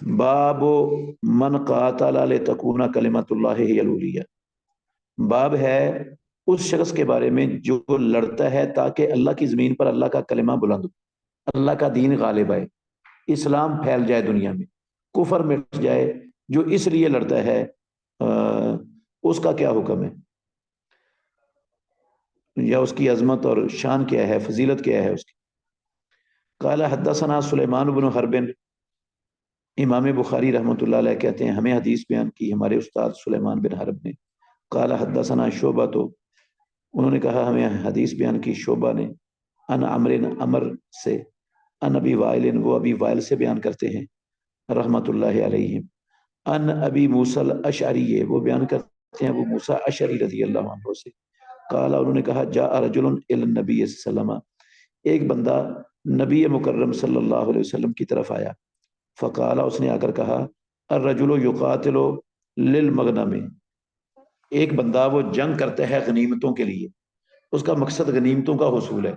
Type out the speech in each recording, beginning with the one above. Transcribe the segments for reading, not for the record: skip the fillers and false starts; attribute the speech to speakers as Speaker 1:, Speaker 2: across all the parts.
Speaker 1: باب من قاتل لتکون کلمۃ اللہ ہی العلیہ، باب ہے اس شخص کے بارے میں جو لڑتا ہے تاکہ اللہ کی زمین پر اللہ کا کلمہ بلند ہو، اللہ کا دین غالب آئے، اسلام پھیل جائے دنیا میں، کفر مٹ جائے، جو اس لیے لڑتا ہے اس کا کیا حکم ہے، یا اس کی عظمت اور شان کیا ہے، فضیلت کیا ہے اس کی۔ قال حدثنا سلیمان بن حرب، امام بخاری رحمۃ اللہ علیہ کہتے ہیں ہمیں حدیث بیان کی ہمارے استاد سلیمان بن حرب نے۔ قال حدثنا شعبہ، تو انہوں نے کہا ہمیں حدیث بیان کی شعبہ نے، ان عمر سے، ان ابی وائل، وہ ابی وائل سے بیان کرتے ہیں رحمۃ اللہ علیہ، ان ابی موسیٰ الاشعری، وہ بیان کرتے ہیں ابو موسیٰ اشعری رضی اللہ عنہ سے، قال، انہوں نے کہا جاء رجل الی النبی صلی اللہ علیہ وسلم، ایک بندہ نبی مکرم صلی اللہ علیہ وسلم کی طرف آیا، فقال، اس نے آ کر کہا، الرجل یقاتل للمغنم، ایک بندہ وہ جنگ کرتا ہے غنیمتوں کے لیے، اس کا مقصد غنیمتوں کا حصول ہے،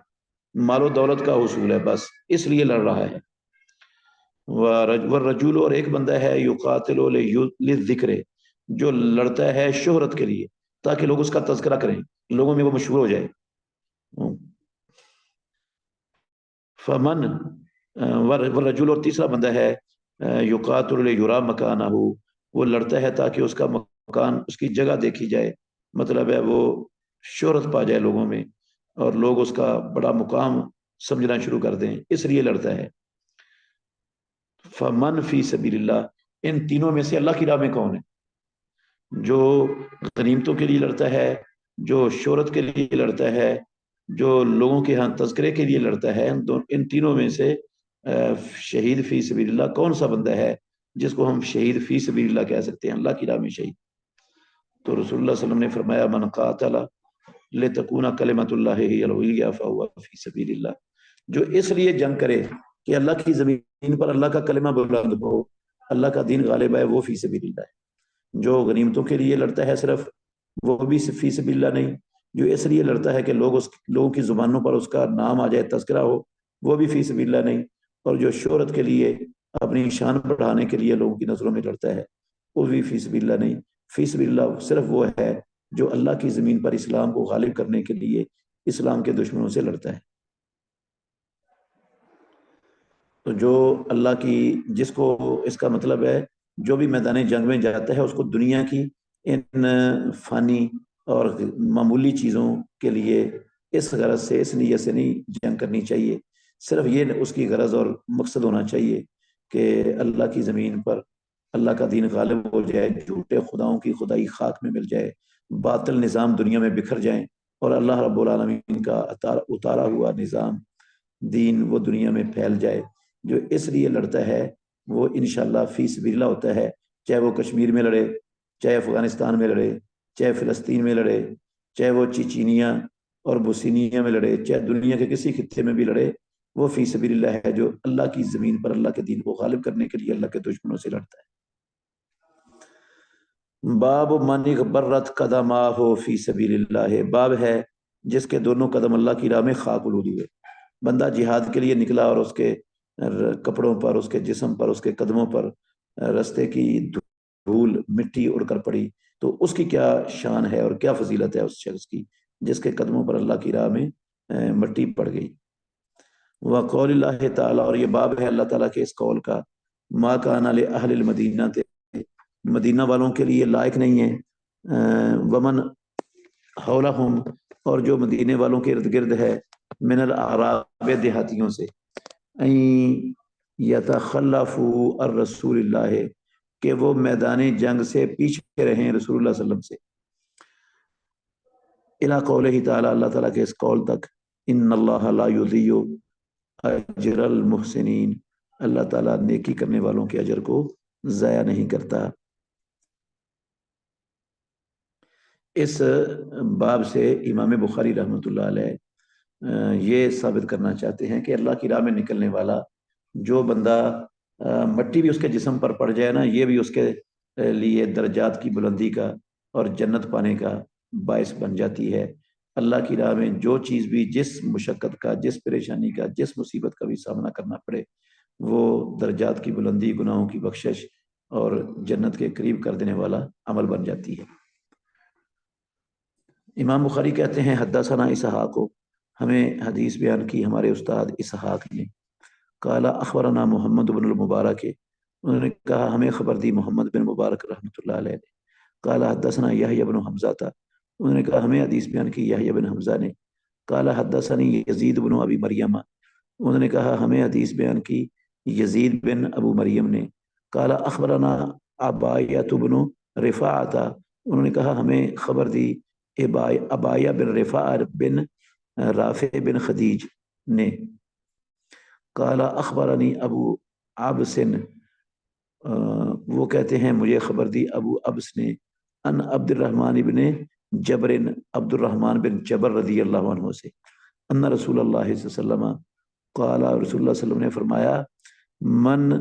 Speaker 1: مال و دولت کا حصول ہے، بس اس لیے لڑ رہا ہے۔ والرجل، اور ایک بندہ ہے یقاتل للذکر، جو لڑتا ہے شہرت کے لیے تاکہ لوگ اس کا تذکرہ کریں، لوگوں میں وہ مشہور ہو جائے۔ فمن، والرجل، اور تیسرا بندہ ہے یقاتل لیرا مکانہ، وہ لڑتا ہے تاکہ اس کا مکان، اس کی جگہ دیکھی جائے، مطلب ہے وہ شہرت پا جائے لوگوں میں اور لوگ اس کا بڑا مقام سمجھنا شروع کر دیں، اس لیے لڑتا ہے۔ فمن فی سبیل اللہ، ان تینوں میں سے اللہ کی راہ میں کون ہے؟ جو غنیمتوں کے لیے لڑتا ہے، جو شہرت کے لیے لڑتا ہے، جو لوگوں کے ہاں تذکرے کے لیے لڑتا ہے، ان تینوں میں سے شہید فی سبیل اللہ کون سا بندہ ہے جس کو ہم شہید فی سبیل اللہ کہہ سکتے ہیں، اللہ کی راہ میں شہید؟ تو رسول اللہ صلی اللہ علیہ وسلم نے فرمایا من قاتل لتکون کلمۃ اللہ ہی العلیہ فہو فی سبیل اللہ، جو اس لیے جنگ کرے کہ اللہ کی زمین پر اللہ کا کلمہ بلند ہو، اللہ کا دین غالب ہے، وہ فی سبیل اللہ ہے۔ جو غنیمتوں کے لیے لڑتا ہے صرف، وہ بھی فی سبیل اللہ نہیں، جو اس لیے لڑتا ہے کہ لوگوں کی زبانوں پر اس کا نام آ جائے، تذکرہ ہو، وہ بھی فی سبیل اللہ نہیں، اور جو شہرت کے لیے، اپنی شان بڑھانے کے لیے لوگوں کی نظروں میں لڑتا ہے، وہ بھی فی سبیل اللہ نہیں۔ فی سبیل اللہ صرف وہ ہے جو اللہ کی زمین پر اسلام کو غالب کرنے کے لیے اسلام کے دشمنوں سے لڑتا ہے۔ تو جو اللہ کی، جس کو، اس کا مطلب ہے جو بھی میدان جنگ میں جاتا ہے اس کو دنیا کی ان فانی اور معمولی چیزوں کے لیے اس غرض سے، اس نیت سے نہیں جنگ کرنی چاہیے، صرف یہ اس کی غرض اور مقصد ہونا چاہیے کہ اللہ کی زمین پر اللہ کا دین غالب ہو جائے، جھوٹے خداؤں کی خدائی خاک میں مل جائے، باطل نظام دنیا میں بکھر جائیں، اور اللہ رب العالمین کا اتارا ہوا نظام دین وہ دنیا میں پھیل جائے۔ جو اس لیے لڑتا ہے وہ انشاءاللہ فی سبیل اللہ ہوتا ہے، چاہے وہ کشمیر میں لڑے، چاہے افغانستان میں لڑے، چاہے فلسطین میں لڑے، چاہے وہ چیچینیا اور بوسینیا میں لڑے، چاہے دنیا کے کسی خطے میں بھی لڑے، وہ فی سبیل اللہ ہے جو اللہ کی زمین پر اللہ کے دین کو غالب کرنے کے لیے اللہ کے دشمنوں سے لڑتا ہے۔ باب من اغبرت قدماہ فی سبیل اللہ، باب ہے جس کے دونوں قدم اللہ کی راہ میں خاک آلود ہوئے۔ بندہ جہاد کے لیے نکلا اور اس کے کپڑوں پر، اس کے جسم پر، اس کے قدموں پر رستے کی دھول مٹی اڑ کر پڑی، تو اس کی کیا شان ہے اور کیا فضیلت ہے اس شخص کی جس کے قدموں پر اللہ کی راہ میں مٹی پڑ گئی۔ وقول اللہ تعالی، اور یہ باب ہے اللہ تعالیٰ کے اس قول کا، ما کان لأہل المدینہ، مدینہ والوں کے لیے لائق نہیں ہے، ومن حولہم، اور جو مدینے والوں کے ارد گرد ہے، من الاعراب، دیہاتیوں سے، یتخلفوا الرسول اللہ، کہ وہ میدان جنگ سے پیچھے رہیں رسول اللہ صلی اللہ علیہ وسلم سے، الی قولہ تعالی، اللہ تعالیٰ کے اس قول تک، ان اللہ لا یضیع اجر المحسنین، اللہ تعالیٰ نیکی کرنے والوں کے اجر کو ضائع نہیں کرتا۔ اس باب سے امام بخاری رحمۃ اللہ علیہ یہ ثابت کرنا چاہتے ہیں کہ اللہ کی راہ میں نکلنے والا جو بندہ مٹی بھی اس کے جسم پر پڑ جائے نا، یہ بھی اس کے لیے درجات کی بلندی کا اور جنت پانے کا باعث بن جاتی ہے۔ اللہ کی راہ میں جو چیز بھی، جس مشقت کا، جس پریشانی کا، جس مصیبت کا بھی سامنا کرنا پڑے، وہ درجات کی بلندی، گناہوں کی بخشش اور جنت کے قریب کر دینے والا عمل بن جاتی ہے۔ امام بخاری کہتے ہیں حدثنا اسحاق کو، ہمیں حدیث بیان کی ہمارے استاد اسحاق نے، قال اخبرنا محمد بن المبارک، انہوں نے کہا ہمیں خبر دی محمد بن مبارک رحمۃ اللہ علیہ نے، قال حدثنا یحیی بن حمزہ تھا، انہوں نے کہا ہمیں حدیث بیان کی یحیی بن حمزہ نے، قال حدثنی یزید بن ابی مریم، انہوں نے کہا ہمیں حدیث بیان کی یزید بن ابو مریم نے، قال اخبرنا عبایۃ بن رفاعۃ، انہوں نے کہا ہمیں خبر دی ابایہ بن رفاع بن رافع بن خدیج نے، قال اخبرنی ابو عبس، وہ کہتے ہیں مجھے خبر دی ابو عبس نے، ان عبد الرحمن بن جبر، عبد الرحمن بن جبر رضی اللہ عنہ سے، ان رسول اللہ صلی اللہ علیہ وسلم قال، رسول اللہ صلی اللہ علیہ وسلم نے فرمایا، من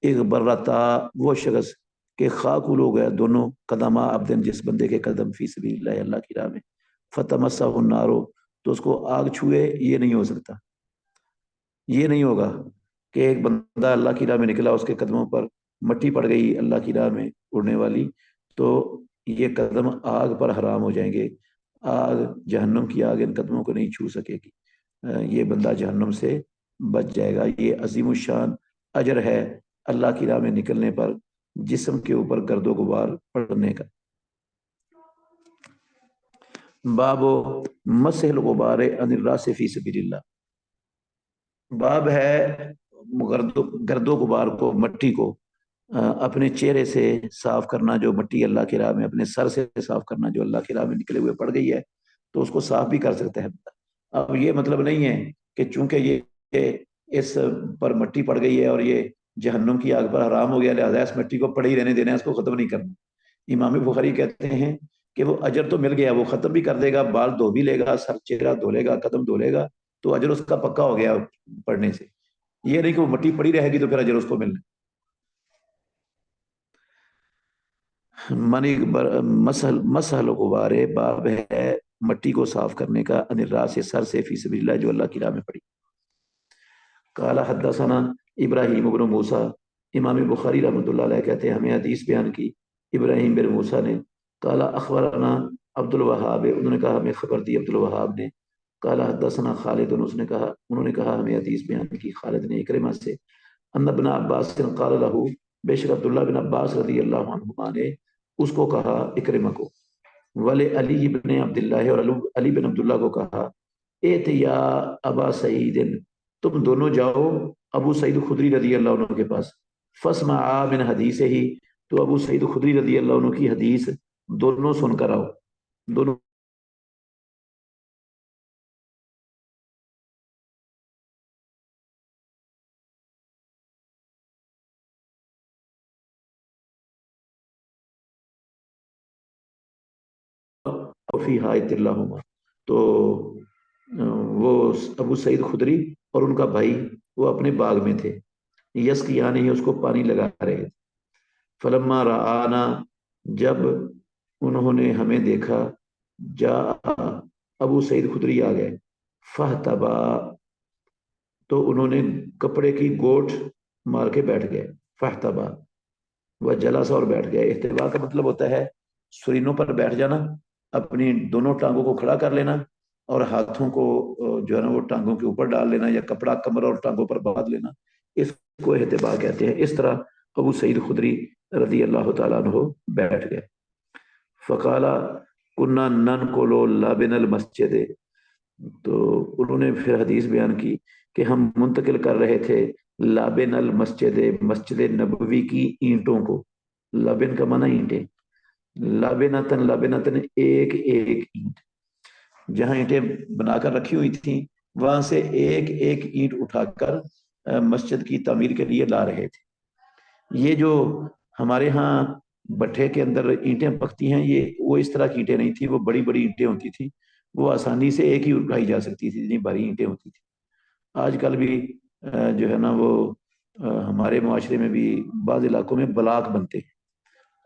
Speaker 1: اغبرتا، وہ شخص کہ خاک ہو گیا دونوں قدمہ عبدن، جس بندے کے قدم فی سبیل اللہ، اللہ کی راہ میں، فتمسہ النار، تو اس کو آگ چھوئے، یہ نہیں ہو سکتا، یہ نہیں ہوگا کہ ایک بندہ اللہ کی راہ میں نکلا، اس کے قدموں پر مٹی پڑ گئی اللہ کی راہ میں اڑنے والی، تو یہ قدم آگ پر حرام ہو جائیں گے، آگ جہنم کی آگ ان قدموں کو نہیں چھو سکے گی، یہ بندہ جہنم سے بچ جائے گا۔ یہ عظیم الشان اجر ہے اللہ کی راہ میں نکلنے پر جسم کے اوپر گرد و غبار پڑنے کا۔ باب مسح الغبار عن الراس فی سبیل اللہ، باب ہے گرد و غبار کو، مٹی کو اپنے چہرے سے صاف کرنا، جو مٹی اللہ کی راہ میں اپنے سر سے صاف کرنا جو اللہ کی راہ میں نکلے ہوئے پڑ گئی ہے، تو اس کو صاف بھی کر سکتا ہے۔ اب یہ مطلب نہیں ہے کہ چونکہ یہ اس پر مٹی پڑ گئی ہے اور یہ جہنم کی آگ پر حرام ہو گیا لہذا اس مٹی کو پڑے ہی رہنے دینا ہے، اس کو ختم نہیں کرنا۔ امام بخاری کہتے ہیں کہ وہ اجر تو مل گیا، وہ ختم بھی کر دے گا، بال دھو بھی لے گا، سر چہرہ دھو لے گا، قدم دھو لے گا، تو اجر اس کا پکا ہو گیا پڑھنے سے۔ یہ نہیں کہ وہ مٹی پڑی رہے گی تو پھر اجر اس کو ملنا۔ منی مسحل غبار، باب ہے مٹی کو صاف کرنے کا، ان الراس سے، سر سے، فی سبیل اللہ جو اللہ کی راہ میں پڑی۔ قال حدثنا ابراہیم بن موسیٰ، امام بخاری رحمۃ اللہ علیہ کہتے ہیں ہمیں حدیث بیان کی ابراہیم بن موسیٰ نے، قال اخبرنا عبد الوہاب، انہوں نے کہا ہمیں خبر دی عبد الوہاب نے، قال حدثنا خالد، انہوں نے کہا ہمیں حدیث بیان کی خالد نے اکرمہ سے، ان ابن عباس قال له، بے شک عبداللہ بن عباس رضی اللہ عنہما نے اس کو کہا، اکرمہ کو، ولی علی بن عبداللہ، اور علی بن عبداللہ کو کہا، ایت یا ابا سعید، تم دونوں جاؤ ابو سعید خدری رضی اللہ عنہ کے پاس، فسمع من حدیث ہی، تو ابو سعید خدری رضی اللہ عنہ کی حدیث دونوں سن کر آؤ، دونوں فی حایت اللہم، تو وہ ابو سعید خدری اور ان کا بھائی وہ اپنے باغ میں تھے، یس کی یعنی ہی اس کو پانی لگا رہے تھے، فلما رآنا، جب انہوں نے ہمیں دیکھا، جا ابو سعید خدری آ گئے، فہتبا، تو انہوں نے کپڑے کی گوٹ مار کے بیٹھ گئے، فہتبا وہ جلسہ، اور بیٹھ گئے۔ احتبا کا مطلب ہوتا ہے سرینوں پر بیٹھ جانا، اپنی دونوں ٹانگوں کو کھڑا کر لینا اور ہاتھوں کو جو ہے نا وہ ٹانگوں کے اوپر ڈال لینا، یا کپڑا کمر اور ٹانگوں پر باندھ لینا، اس کو احتبا کہتے ہیں۔ اس طرح ابو سعید خدری رضی اللہ تعالیٰ عنہ بیٹھ گئے۔ فقالا کنہ نن کولو لابن المسجد، تو انہوں نے پھر حدیث بیان کی کہ ہم منتقل کر رہے تھے لابن المسجد، مسجد نبوی کی اینٹوں کو، لابن کا معنی اینٹیں، لابنتن، لابنتن ایک ایک اینٹ، جہاں اینٹیں بنا کر رکھی ہوئی تھیں وہاں سے ایک ایک اینٹ اٹھا کر مسجد کی تعمیر کے لیے لا رہے تھے۔ یہ جو ہمارے ہاں بٹھے کے اندر اینٹیں پکتی ہیں، یہ وہ اس طرح کی اینٹیں نہیں تھی، وہ بڑی بڑی اینٹیں ہوتی تھیں، وہ آسانی سے ایک ہی اٹھائی جا سکتی تھی، اتنی بھاری اینٹیں ہوتی تھی۔ آج کل بھی جو ہے نا وہ ہمارے معاشرے میں بھی بعض علاقوں میں بلاک بنتے ہیں،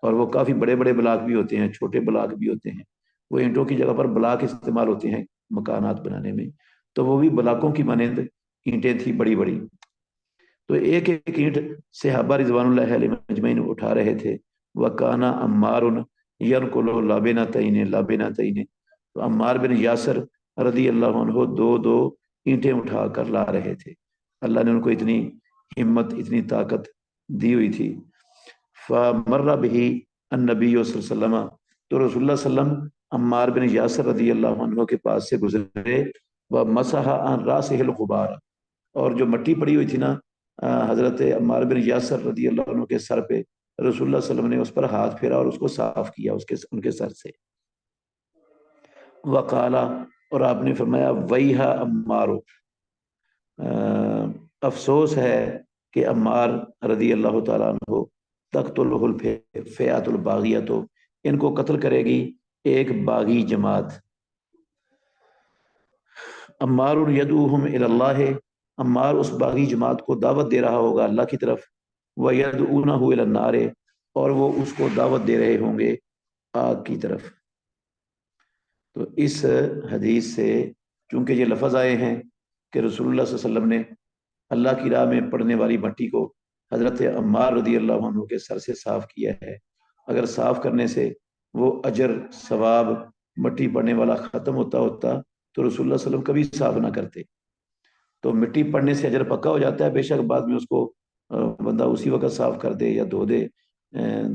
Speaker 1: اور وہ کافی بڑے بڑے بلاک بھی ہوتے ہیں، چھوٹے بلاک بھی ہوتے ہیں، وہ اینٹوں کی جگہ پر بلاک استعمال ہوتے ہیں مکانات بنانے میں، تو وہ بھی بلاکوں کی مانند اینٹیں تھی بڑی بڑی۔ تو ایک ایک اینٹ صحابہ رضوان اللہ علیہم اجمعین اٹھا رہے تھے. وکانا عمار ینقل لابنتین لابنتین، تو عمار بن یاسر رضی اللہ عنہ دو دو اینٹیں اٹھا کر لا رہے تھے. اللہ نے ان کو اتنی ہمت، اتنی طاقت دی ہوئی تھی. فمر به النبی صلی اللہ علیہ وسلم، تو رسول اللہ صلی اللہ علیہ وسلم عمار بن یاسر رضی اللہ عنہ کے پاس سے گزرے. ومسح عن راسه الغبار، اور جو مٹی پڑی ہوئی تھی نا حضرت عمار بن یاسر رضی اللہ عنہ کے سر پہ، رسول اللہ صلی اللہ علیہ وسلم نے اس پر ہاتھ پھیرا اور اس کو صاف کیا ان کے سر سے. وقالا، اور آپ نے فرمایا ویہا عمارو، افسوس ہے کہ عمار رضی اللہ تعالیٰ عنہ تقتلہ الفئۃ الباغیہ، تو ان کو قتل کرے گی ایک باغی جماعت. عمار یدعوہم الی اللہ، عمار اس باغی جماعت کو دعوت دے رہا ہوگا اللہ کی طرف. ویدعونہ الی النار، اور وہ اس کو دعوت دے رہے ہوں گے آگ کی طرف. تو اس حدیث سے چونکہ یہ لفظ آئے ہیں کہ رسول اللہ صلی اللہ علیہ وسلم نے اللہ کی راہ میں پڑنے والی مٹی کو حضرت عمار رضی اللہ عنہ کے سر سے صاف کیا ہے، اگر صاف کرنے سے وہ اجر ثواب مٹی پڑنے والا ختم ہوتا تو رسول اللہ صلی اللہ علیہ وسلم کبھی صاف نہ کرتے. تو مٹی پڑنے سے اجر پکا ہو جاتا ہے، بے شک بعد میں اس کو بندہ اسی وقت صاف کر دے یا دھو دے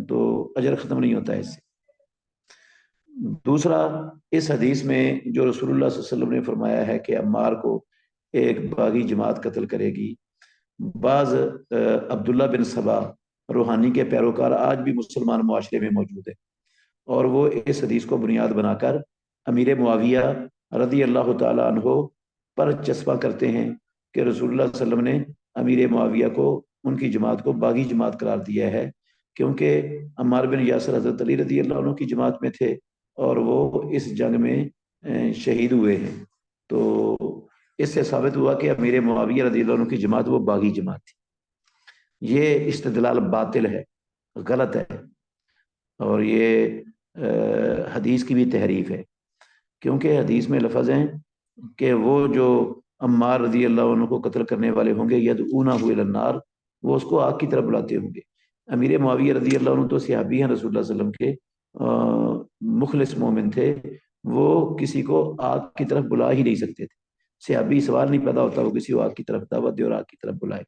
Speaker 1: تو اجر ختم نہیں ہوتا ہے اس سے. دوسرا، اس حدیث میں جو رسول اللہ صلی اللہ علیہ وسلم نے فرمایا ہے کہ عمار کو ایک باغی جماعت قتل کرے گی، بعض عبداللہ بن سبا روحانی کے پیروکار آج بھی مسلمان معاشرے میں موجود ہیں، اور وہ اس حدیث کو بنیاد بنا کر امیر معاویہ رضی اللہ تعالیٰ عنہ پر چسپاں کرتے ہیں کہ رسول اللہ صلی اللہ علیہ وسلم نے امیر معاویہ کو، ان کی جماعت کو باغی جماعت قرار دیا ہے، کیونکہ عمار بن یاسر حضرت علی رضی اللہ عنہ کی جماعت میں تھے اور وہ اس جنگ میں شہید ہوئے ہیں. تو اس سے ثابت ہوا کہ امیر معاویہ رضی اللہ عنہ کی جماعت وہ باغی جماعت تھی. یہ استدلال باطل ہے، غلط ہے، اور یہ حدیث کی بھی تحریف ہے، کیونکہ حدیث میں لفظ ہیں کہ وہ جو عمار رضی اللہ عنہ کو قتل کرنے والے ہوں گے یدعونہ الی النار، وہ اس کو آگ کی طرف بلاتے ہوں گے. امیر معاویہ رضی اللہ عنہ تو صحابی ہیں رسول اللہ صلی اللہ علیہ وسلم کے، مخلص مومن تھے، وہ کسی کو آگ کی طرف بلا ہی نہیں سکتے تھے. صحابی سوال نہیں پیدا ہوتا وہ کسی کو آگ کی طرف دعوت دے اور آگ کی طرف بلائے.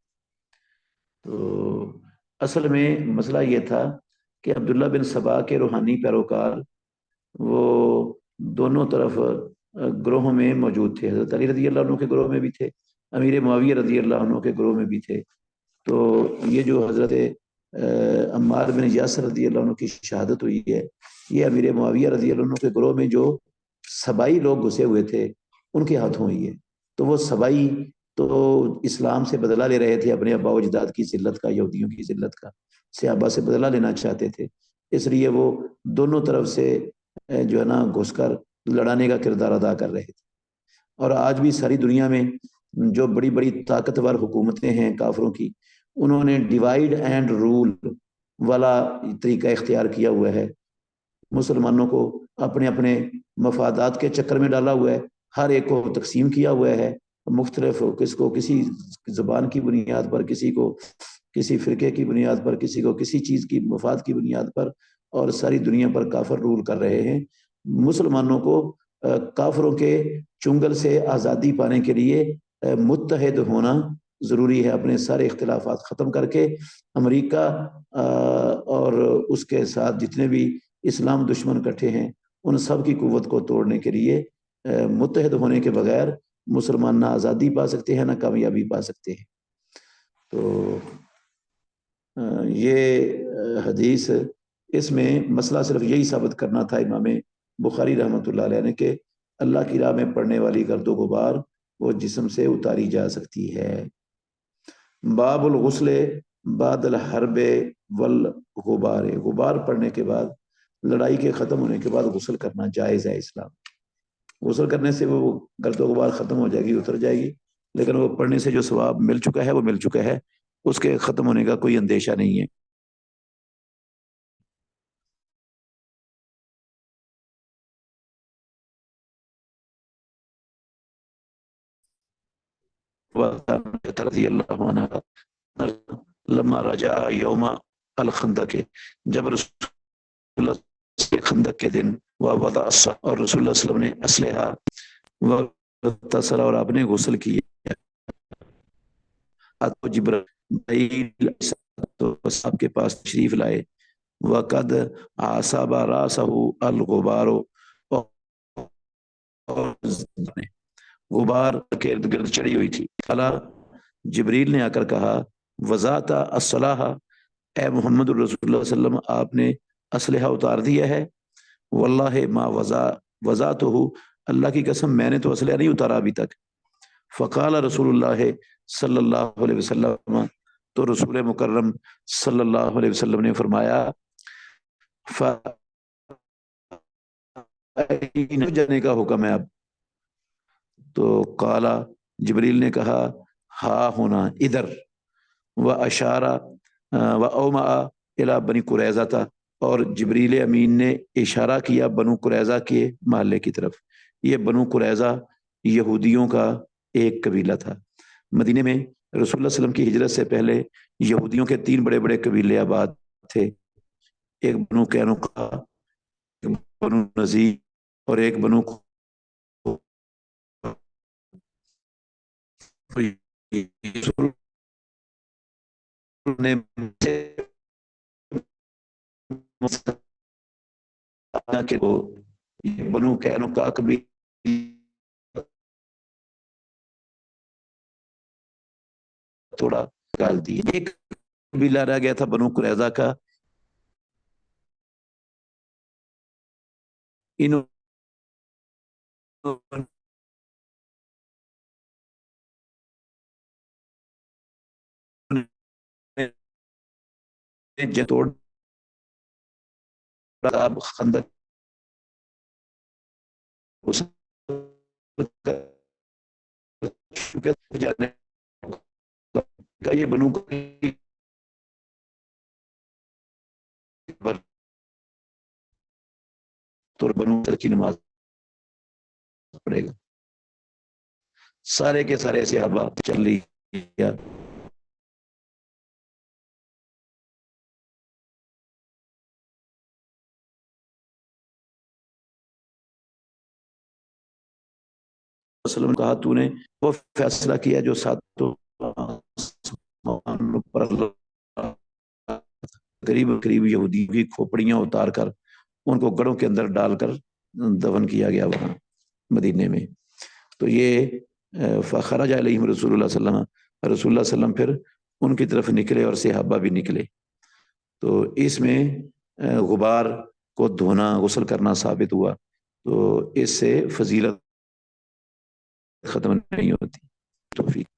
Speaker 1: تو اصل میں مسئلہ یہ تھا کہ عبداللہ بن سبا کے روحانی پیروکار وہ دونوں طرف گروہوں میں موجود تھے. حضرت علی رضی اللہ عنہ کے گروہ میں بھی تھے، امیر معاویہ رضی اللہ عنہ کے گروہ میں بھی تھے. تو یہ جو حضرت عمار بن یاسر رضی اللہ عنہ کی شہادت ہوئی ہے، یہ امیر معاویہ رضی اللہ عنہ کے گروہ میں جو سبائی لوگ گھسے ہوئے تھے ان کے ہاتھوں ہوئی ہے. تو وہ سبائی تو اسلام سے بدلہ لے رہے تھے، اپنے آباء و اجداد کی ذلت کا، یہودیوں کی ذلت کا، صحابہ سے بدلہ لینا چاہتے تھے. اس لیے وہ دونوں طرف سے جو ہے نا گھس کر لڑانے کا کردار ادا کر رہے تھے. اور آج بھی ساری دنیا میں جو بڑی بڑی طاقتور حکومتیں ہیں کافروں کی، انہوں نے ڈیوائیڈ اینڈ رول والا طریقہ اختیار کیا ہوا ہے. مسلمانوں کو اپنے اپنے مفادات کے چکر میں ڈالا ہوا ہے، ہر ایک کو تقسیم کیا ہوا ہے مختلف، کس کو کسی زبان کی بنیاد پر، کسی کو کسی فرقے کی بنیاد پر، کسی کو کسی چیز کی مفاد کی بنیاد پر، اور ساری دنیا پر کافر رول کر رہے ہیں. مسلمانوں کو کافروں کے چنگل سے آزادی پانے کے لیے متحد ہونا ضروری ہے، اپنے سارے اختلافات ختم کر کے. امریکہ اور اس کے ساتھ جتنے بھی اسلام دشمن کٹھے ہیں ان سب کی قوت کو توڑنے کے لیے متحد ہونے کے بغیر مسلمان نہ آزادی پا سکتے ہیں نہ کامیابی پا سکتے ہیں. تو یہ حدیث، اس میں مسئلہ صرف یہی ثابت کرنا تھا امام بخاری رحمۃ اللہ علیہ نے کہ اللہ کی راہ میں پڑنے والی گرد و غبار وہ جسم سے اتاری جا سکتی ہے. باب الغسل بعد الحرب والغبار، غبار پڑنے کے بعد، لڑائی کے ختم ہونے کے بعد غسل کرنا جائز ہے اسلام. غسل کرنے سے وہ گرد و غبار ختم ہو جائے گی، اتر جائے گی، لیکن وہ پڑھنے سے جو ثواب مل چکا ہے وہ مل چکا ہے، اس کے ختم ہونے کا کوئی اندیشہ نہیں ہے. رضی اللہ عنہ لما رجع یوم الخندق، جب رسول اللہ خندق کے دن وضع اور رسول اللہ صلی اللہ علیہ وسلم نے اسلحہ وغسل اور آپ نے غسل کیا، جبرائیل صاحب کے پاس تشریف لائے، وقد آصاب راسہ الغبار، غبار کے ارد گرد چڑھی ہوئی تھی۔ جبریل نے آ کر کہا وضعت الصلاح، اے محمد الرسول اللہ صلی اللہ علیہ وسلم آپ نے اسلحہ اتار دیا ہے؟ واللہ ما وضعتہ، اللہ کی قسم میں نے تو اسلحہ نہیں اتارا ابھی تک۔ فقال رسول اللہ صلی اللہ علیہ وسلم، تو رسول مکرم صلی اللہ علیہ وسلم نے فرمایا جانے کا حکم ہے اب؟ تو قالا، جبریل نے کہا ہاں ہونا، ادھر، و اشارہ و اوما الی بنی قریظہ تھا، اور جبریل امین نے اشارہ کیا بنو قریظہ کے محلے کی طرف۔ یہ بنو قریظہ یہودیوں کا ایک قبیلہ تھا۔ مدینے میں رسول اللہ صلی اللہ علیہ وسلم کی ہجرت سے پہلے یہودیوں کے 3 بڑے بڑے قبیلے آباد تھے، ایک بنو قینقاع، ایک بنو نذیر، اور ایک بنو نے کہ وہ بنو قینقاع کبھی تھوڑا گال دی، ایک قبیلہ رہ گیا تھا بنو قریظہ کا، انہوں نے توڑ خندق جانے کا، یہ بنو تو بنو کی نماز پڑے گا، سارے کے سارے صحابہ چل رہی ہے۔ وسلم کہا تو نے وہ فیصلہ کیا جو ساتوں پر قریب قریب یہودی کی کھوپڑیاں اتار کر ان کو گڑھوں کے اندر ڈال کر دفن کیا گیا وہاں مدینے میں۔ تو یہ فخرج علیہم رسول اللہ صلی اللہ علیہ وسلم، رسول اللہ صلی اللہ علیہ وسلم پھر ان کی طرف نکلے اور صحابہ بھی نکلے۔ تو اس میں غبار کو دھونا، غسل کرنا ثابت ہوا، تو اس سے فضیلت ختم نہیں ہوتی۔ توفیق۔